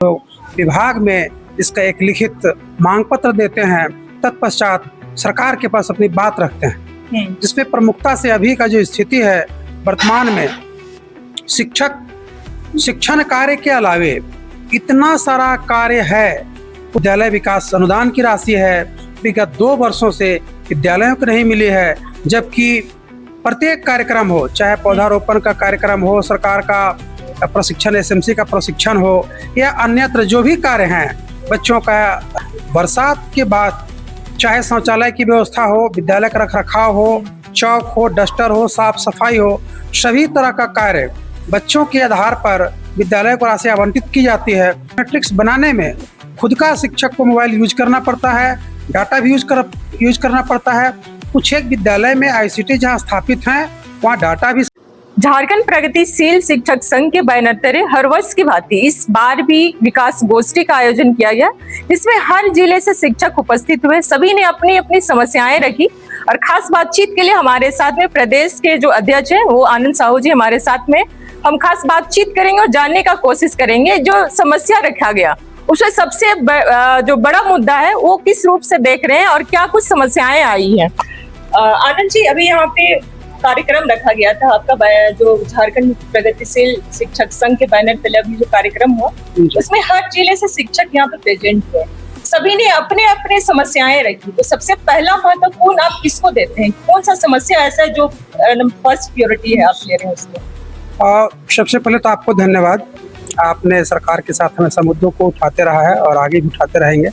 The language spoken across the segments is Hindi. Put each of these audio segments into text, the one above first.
तो विभाग में इसका एक लिखित मांग पत्र देते हैं, तत्पश्चात सरकार के पास अपनी बात रखते हैं, जिसमें प्रमुखता से अभी का जो स्थिति है वर्तमान में शिक्षण कार्य के अलावे इतना सारा कार्य है। विद्यालय विकास अनुदान की राशि है, विगत 2 वर्षों से विद्यालयों को नहीं मिली है, जबकि प्रत्येक कार्यक्रम हो, चाहे पौधारोपण का कार्यक्रम हो, सरकार का प्रशिक्षण, एसएमसी का प्रशिक्षण हो या अन्यत्र जो भी कार्य हैं बच्चों का, बरसात के बाद चाहे शौचालय की व्यवस्था हो, विद्यालय का रखरखाव हो, चौक हो, डस्टर हो, साफ सफाई हो, सभी तरह का कार्य बच्चों के आधार पर विद्यालय को राशि आवंटित की जाती है। मैट्रिक्स बनाने में खुद का शिक्षक को मोबाइल यूज करना पड़ता है, डाटा भी यूज करना पड़ता है। कुछ एक विद्यालय में आईसीटी जहां स्थापित हैं वहां डाटा भी। झारखंड प्रगतिशील शिक्षक संघ के बैनर तले हर वर्ष की भांति इस बार भी विकास गोष्ठी का आयोजन किया गया, जिसमें हर जिले से शिक्षक उपस्थित हुए। सभी ने अपनी अपनी समस्याएं रखी और खास बातचीत के लिए हमारे साथ में प्रदेश के जो अध्यक्ष हैं वो आनंद साहू जी हमारे साथ में। हम खास बातचीत करेंगे और जानने का कोशिश करेंगे जो समस्या रखा गया उसमें सबसे जो बड़ा मुद्दा है वो किस रूप से देख रहे हैं और क्या कुछ समस्याएं आई हैं। आनंद जी, अभी यहाँ पे कार्यक्रम रखा गया था आपका, जो झारखंड प्रगतिशील शिक्षक संघ के बैनर तले अभी जो कार्यक्रम हुआ उसमें हर जिले से शिक्षक यहाँ पे प्रेजेंट हुए। सभी ने अपने अपने समस्याएं रखी, तो सबसे पहला महत्वपूर्ण आप किसको देते हैं? कौन सा समस्या ऐसा है जो फर्स्ट प्रायोरिटी है आप ले रहे हैं उसमें? सबसे पहले तो आपको धन्यवाद, आपने सरकार के साथ हमेशा मुद्दों को उठाते रहा है और आगे भी उठाते रहेंगे।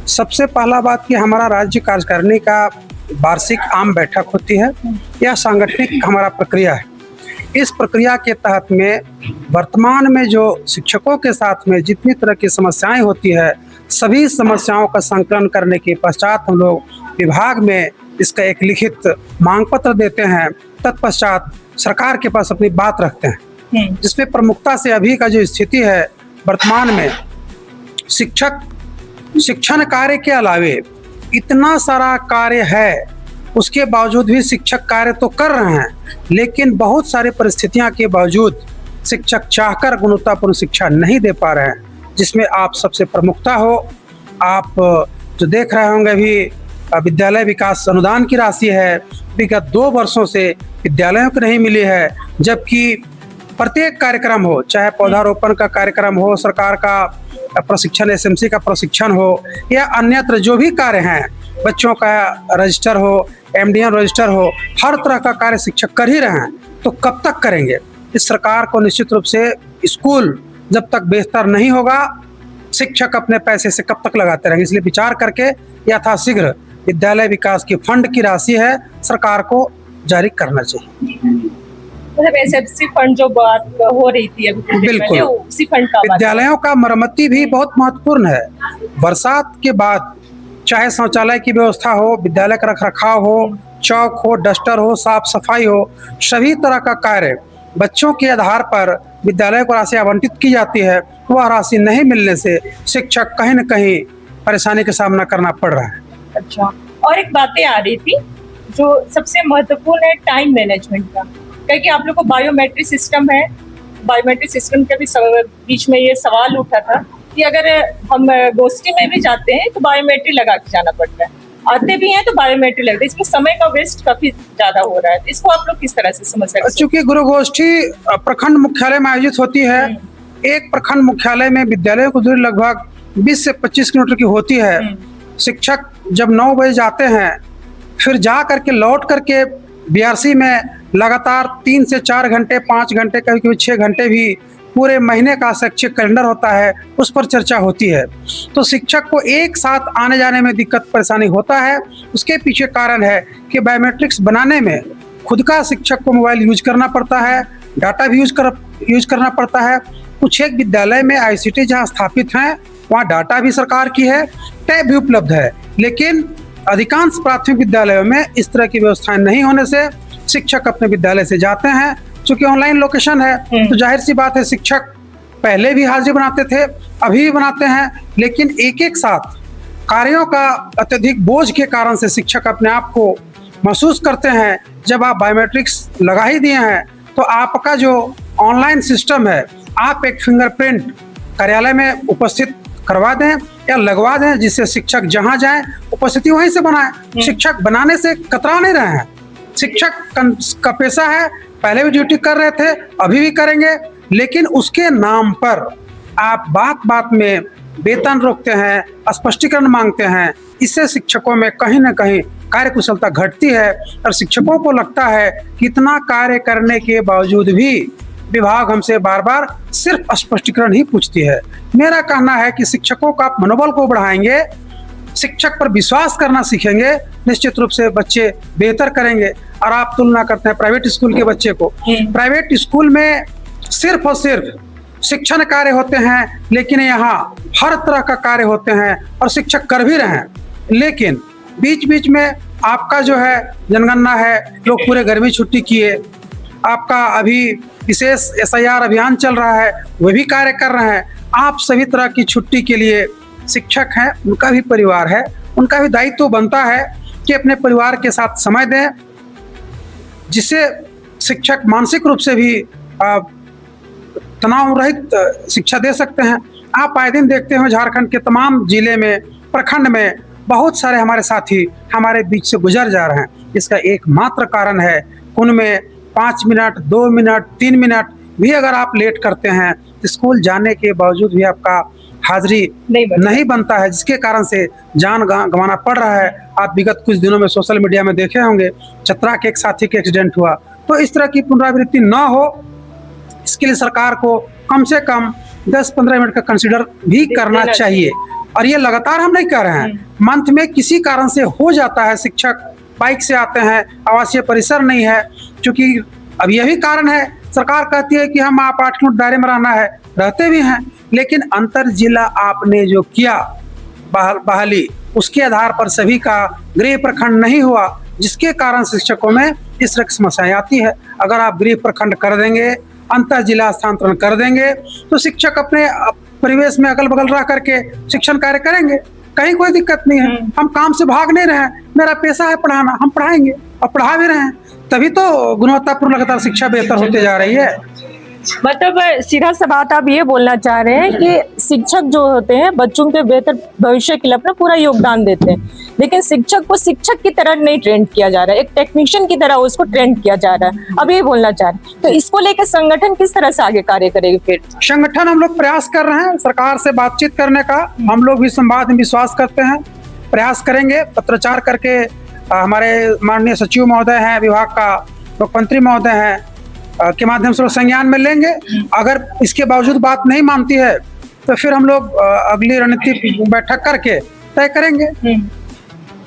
सबसे पहला बात कि हमारा राज्य कार्यकारिणी का वार्षिक आम बैठक होती है, यह सांगठनिक हमारा प्रक्रिया है। इस प्रक्रिया के तहत में वर्तमान में जो शिक्षकों के साथ में जितनी तरह की समस्याएं होती है, सभी समस्याओं का संकलन करने के पश्चात हम लोग विभाग में इसका एक लिखित मांग पत्र देते हैं, तत्पश्चात सरकार के पास अपनी बात रखते हैं, जिसमें प्रमुखता से अभी का जो स्थिति है वर्तमान में शिक्षण कार्य के अलावे इतना सारा कार्य है, उसके बावजूद भी शिक्षक कार्य तो कर रहे हैं, लेकिन बहुत सारी परिस्थितियां के बावजूद शिक्षक चाहकर गुणवत्तापूर्ण शिक्षा नहीं दे पा रहे हैं, जिसमें आप सबसे प्रमुखता हो। आप जो देख रहे होंगे अभी विद्यालय विकास अनुदान की राशि है, विगत 2 वर्षों से विद्यालयों को नहीं मिली है, जबकि प्रत्येक कार्यक्रम हो, चाहे पौधारोपण का कार्यक्रम हो, सरकार का प्रशिक्षण, एसएमसी का प्रशिक्षण हो या अन्यत्र जो भी कार्य हैं, बच्चों का रजिस्टर हो, एमडीएन रजिस्टर हो, हर तरह का कार्य शिक्षक कर ही रहे हैं। तो कब तक करेंगे? इस सरकार को निश्चित रूप से स्कूल जब तक बेहतर नहीं होगा, शिक्षक अपने पैसे से कब तक लगाते रहेंगे। इसलिए विचार करके यथाशीघ्र विद्यालय विकास की फंड की राशि है सरकार को जारी करना चाहिए। मतलब एसएफसी फंड जो बात हो रही थी अभी, बिल्कुल उसी फंड का विद्यालयों का मरम्मती भी बहुत महत्वपूर्ण है। बरसात के बाद चाहे शौचालय की व्यवस्था हो, विद्यालय का रखरखाव हो, चौक हो, डस्टर हो, साफ सफाई हो, सभी तरह का कार्य बच्चों के आधार पर विद्यालय को राशि आवंटित की जाती है। वह राशि नहीं मिलने से शिक्षक कहीं न कहीं परेशानी का सामना करना पड़ रहा है। अच्छा, और एक बातें आ रही थी जो सबसे महत्वपूर्ण है टाइम मैनेजमेंट का, क्योंकि आप लोग को बायोमेट्रिक सिस्टम है, बायोमेट्रिक सिस्टम के भी बीच में ये सवाल उठा था कि अगर हम गोष्ठी में भी जाते हैं तो बायोमेट्रिक लगा के जाना पड़ता है, आते भी हैं तो बायोमेट्रिक लगता है, इसमें समय का वेस्ट काफी ज्यादा हो रहा है। इसको आप लोग किस तरह से समझ सकते हैं? चूंकि गुरु गोष्ठी प्रखंड मुख्यालय में आयोजित होती है, एक प्रखंड मुख्यालय में विद्यालयों की दूरी लगभग 20 से 25 किलोमीटर की होती है। शिक्षक जब 9 बजे जाते हैं, फिर जा करके लौट करके बीआरसी में लगातार 3 से 4 घंटे, 5 घंटे, कभी कभी 6 घंटे भी पूरे महीने का शैक्षिक कैलेंडर होता है, उस पर चर्चा होती है। तो शिक्षक को एक साथ आने जाने में दिक्कत परेशानी होता है। उसके पीछे कारण है कि बायोमेट्रिक्स बनाने में खुद का शिक्षक को मोबाइल यूज करना पड़ता है, डाटा भी यूज करना पड़ता है। कुछ एक विद्यालय में आईसीटी जहाँ स्थापित हैं वहाँ डाटा भी सरकार की है, टैब भी उपलब्ध है, लेकिन अधिकांश प्राथमिक विद्यालयों में इस तरह की व्यवस्थाएं नहीं होने से शिक्षक अपने विद्यालय से जाते हैं। चूंकि ऑनलाइन लोकेशन है तो जाहिर सी बात है शिक्षक पहले भी हाजिरी बनाते थे, अभी भी बनाते हैं, लेकिन एक एक साथ कार्यों का अत्यधिक बोझ के कारण से शिक्षक अपने आप को महसूस करते हैं। जब आप बायोमेट्रिक्स लगा ही दिए हैं तो आपका जो ऑनलाइन सिस्टम है, आप एक फिंगरप्रिंट कार्यालय में उपस्थित करवा दें या लगवा दें, जिससे शिक्षक जहां जाएं उपस्थिति वहीं से बनाएं। शिक्षक बनाने से कतरा नहीं रहे हैं। शिक्षक का पेशा है, पहले भी ड्यूटी कर रहे थे, अभी भी करेंगे, लेकिन उसके नाम पर आप बात बात में वेतन रोकते हैं, स्पष्टीकरण मांगते हैं। इससे शिक्षकों में कहीं ना कहीं कार्यकुशलता घटती है और शिक्षकों को लगता है कि इतना कार्य करने के बावजूद भी विभाग हमसे बार बार सिर्फ स्पष्टीकरण ही पूछती है। मेरा कहना है कि शिक्षकों का मनोबल को बढ़ाएंगे, शिक्षक पर विश्वास करना सीखेंगे, निश्चित रूप से बच्चे बेहतर करेंगे। और आप तुलना करते हैं प्राइवेट स्कूल के बच्चे को, प्राइवेट स्कूल में सिर्फ और सिर्फ शिक्षण कार्य होते हैं, लेकिन यहाँ हर तरह का कार्य होते हैं और शिक्षक कर भी रहे हैं। लेकिन बीच बीच में आपका जो है जनगणना है, लोग पूरे गर्मी छुट्टी किए, आपका अभी विशेष SIR अभियान चल रहा है, वह भी कार्य कर रहे हैं। आप सभी तरह की छुट्टी के लिए शिक्षक हैं, उनका भी परिवार है, उनका भी दायित्व बनता है कि अपने परिवार के साथ समय दें, जिससे शिक्षक मानसिक रूप से भी तनाव रहित शिक्षा दे सकते हैं। आप आए दिन देखते हैं झारखंड के तमाम जिले में, प्रखंड में बहुत सारे हमारे साथी हमारे बीच से गुजर जा रहे हैं। इसका एकमात्र कारण है उनमें 5 मिनट, 2 मिनट, 3 मिनट भी अगर आप लेट करते हैं, स्कूल जाने के बावजूद भी आपका हाजिरी नहीं बनता है, जिसके कारण से जान गंवाना पड़ रहा है। आप विगत कुछ दिनों में सोशल मीडिया में देखे होंगे, चतरा के एक साथी के एक्सीडेंट हुआ। तो इस तरह की पुनरावृत्ति न हो, इसके लिए सरकार को कम से कम 10-15 मिनट का कंसीडर भी करना चाहिए। और ये लगातार हम नहीं कर रहे हैं, मंथ में किसी कारण से हो जाता है, शिक्षक बाइक से आते हैं, आवासीय परिसर नहीं है, क्योंकि अब यही कारण है। सरकार कहती है कि हम आप 8 किलोमीटर दायरे में रहना है, रहते भी हैं, लेकिन अंतर जिला आपने जो किया बहाली, उसके आधार पर सभी का गृह प्रखंड नहीं हुआ, जिसके कारण शिक्षकों में इस तरह की समस्याएं आती है। अगर आप गृह प्रखंड कर देंगे, अंतर जिला स्थानांतरण कर देंगे, तो शिक्षक अपने परिवेश में अगल बगल रह करके शिक्षण कार्य करेंगे, कहीं कोई दिक्कत नहीं है। हम काम से भाग नहीं रहे हैं, मेरा पेशा है पढ़ाना, हम पढ़ाएंगे और पढ़ा भी रहे हैं, तभी तो गुणवत्तापूर्ण लगातार शिक्षा बेहतर होते जा रही है। मतलब सीधा सा बात आप ये बोलना चाह रहे हैं कि शिक्षक जो होते हैं बच्चों के बेहतर भविष्य के लिए अपना पूरा योगदान देते हैं, लेकिन शिक्षक को शिक्षक की तरह नहीं ट्रेंड किया जा रहा है, एक टेक्नीशियन की तरह उसको ट्रेंड किया जा रहा है। अब ये बोलना चाह रहे हैं, तो इसको लेकर संगठन किस तरह से आगे कार्य करेगी? फिर संगठन हम लोग प्रयास कर रहे हैं सरकार से बातचीत करने का, हम लोग भी संवाद में विश्वास करते हैं, प्रयास करेंगे। पत्राचार करके हमारे माननीय सचिव महोदय हैं विभाग का, मुख्यमंत्री महोदय हैं, के माध्यम से संज्ञान में लेंगे। अगर इसके बावजूद बात नहीं मानती है तो फिर हम लोग अगली रणनीति बैठक करके तय करेंगे।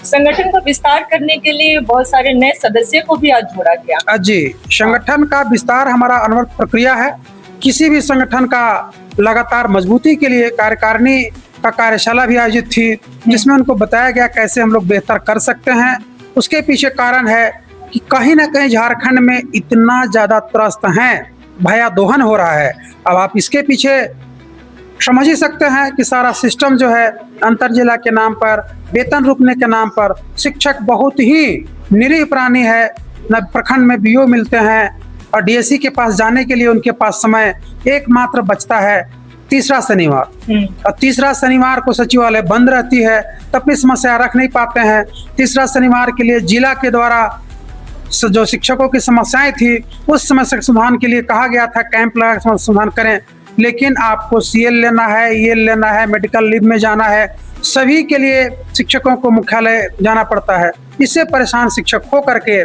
संगठन का विस्तार करने के लिए बहुत सारे नए सदस्यों को भी आज जोड़ा गया। जी, संगठन का विस्तार हमारा अनवरत प्रक्रिया है। किसी भी संगठन का लगातार मजबूती के लिए कार्यकारिणी का कार्यशाला भी आयोजित थी, जिसमें उनको बताया गया कैसे हम लोग बेहतर कर सकते हैं। उसके पीछे कारण है कि कहीं ना कहीं झारखंड में इतना ज्यादा त्रस्त हैं, भया दोहन हो रहा है। अब आप इसके पीछे समझ ही सकते हैं कि सारा सिस्टम जो है अंतर जिला के नाम पर, वेतन रुकने के नाम पर, शिक्षक बहुत ही निरीह प्राणी है। न प्रखंड में BO मिलते हैं और DSC के पास जाने के लिए उनके पास समय एकमात्र बचता है तीसरा शनिवार, और तीसरा शनिवार को सचिवालय बंद रहती है, तो अपनी समस्या रख नहीं पाते हैं। तीसरा शनिवार के लिए जिला के द्वारा जो शिक्षकों की समस्याएं थी, उस समस्या के समाधान के लिए कहा गया था कैंप लगा समाधान करें, लेकिन आपको CL लेना है, ये लेना है, मेडिकल लीव में जाना है, सभी के लिए शिक्षकों को मुख्यालय जाना पड़ता है। इससे परेशान शिक्षक हो करके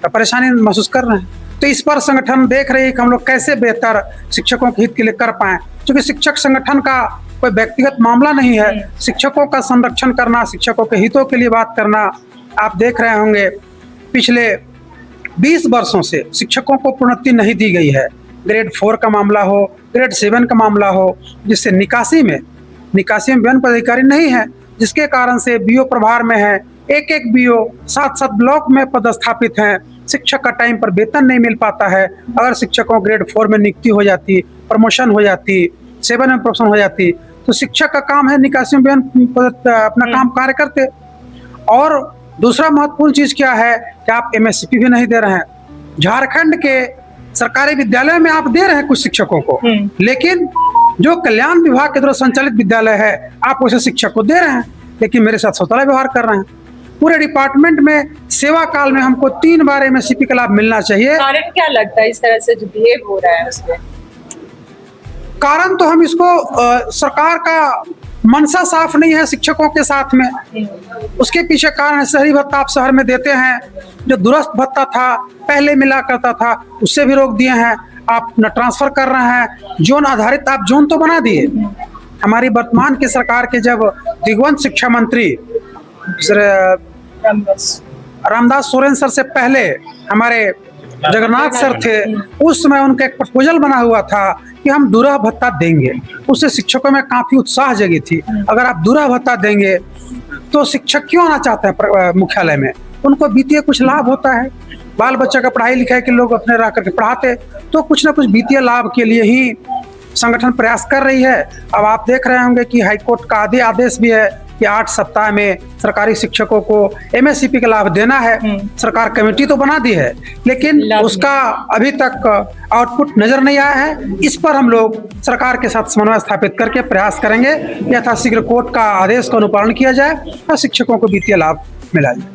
परेशानी महसूस कर रहे हैं। तो इस पर संगठन देख रही है कि हम लोग कैसे बेहतर शिक्षकों के हित के लिए कर पाएं, क्योंकि शिक्षक संगठन का कोई व्यक्तिगत मामला नहीं है। शिक्षकों का संरक्षण करना, शिक्षकों के हितों के लिए बात करना। आप देख रहे होंगे पिछले 20 वर्षों से शिक्षकों को प्रोन्नति नहीं दी गई है। ग्रेड 4 का मामला हो, ग्रेड 7 का मामला हो, जिससे निकासी में व्यय पदाधिकारी नहीं है, जिसके कारण से BO प्रभार में है, एक BO 7-7 ब्लॉक में पदस्थापित हैं। शिक्षक का टाइम पर वेतन नहीं मिल पाता है। अगर शिक्षकों ग्रेड 4 में नियुक्ति हो जाती, प्रमोशन हो जाती, 7 में प्रमोशन हो जाती, तो शिक्षक का काम है निकासी में अपना काम कार्य करते। और दूसरा महत्वपूर्ण चीज क्या है कि आप MSCP भी नहीं दे रहे हैं। झारखंड के सरकारी विद्यालय में आप दे रहे हैं कुछ शिक्षकों को, लेकिन जो कल्याण विभाग के द्वारा संचालित विद्यालय है आप उसे शिक्षक को दे रहे हैं, लेकिन मेरे साथ सौतेला व्यवहार कर रहे हैं। पूरे डिपार्टमेंट में सेवा काल में हमको 3 बार MSCP का लाभ मिलना चाहिए। कारण क्या लगता है इस तरह से जो बिहेव हो रहा है उसमें? कारण तो हम इसको सरकार का मनसा साफ नहीं है शिक्षकों के साथ में, उसके पीछे कारण है शहरी भत्ता आप शहर में देते हैं, जो दूरस्थ भत्ता था पहले मिला करता था उससे भी रोक दिए हैं, आप न ट्रांसफर कर रहे हैं, जोन आधारित आप जोन तो बना दिए। हमारी वर्तमान की सरकार के जब दिग्वंत शिक्षा मंत्री रामदास सोरेन सर से पहले हमारे जगन्नाथ सर थे, उस समय उनका एक प्रपोजल बना हुआ था कि हम दूरह भत्ता देंगे, उससे शिक्षकों में काफी उत्साह जगी थी। अगर आप दूरह भत्ता देंगे तो शिक्षक क्यों आना चाहते हैं मुख्यालय में, उनको वित्तीय कुछ लाभ होता है, बाल बच्चा का पढ़ाई लिखाई के लोग अपने रह करके पढ़ाते, तो कुछ ना कुछ वित्तीय लाभ के लिए ही संगठन प्रयास कर रही है। अब आप देख रहे होंगे कि हाईकोर्ट का आदेश भी है कि 8 सप्ताह में सरकारी शिक्षकों को MSCP का लाभ देना है। सरकार कमेटी तो बना दी है, लेकिन उसका अभी तक आउटपुट नजर नहीं आया है। इस पर हम लोग सरकार के साथ समन्वय स्थापित करके प्रयास करेंगे यथाशीघ्र कोर्ट का आदेश का अनुपालन किया जाए और शिक्षकों को वित्तीय लाभ मिला जाए।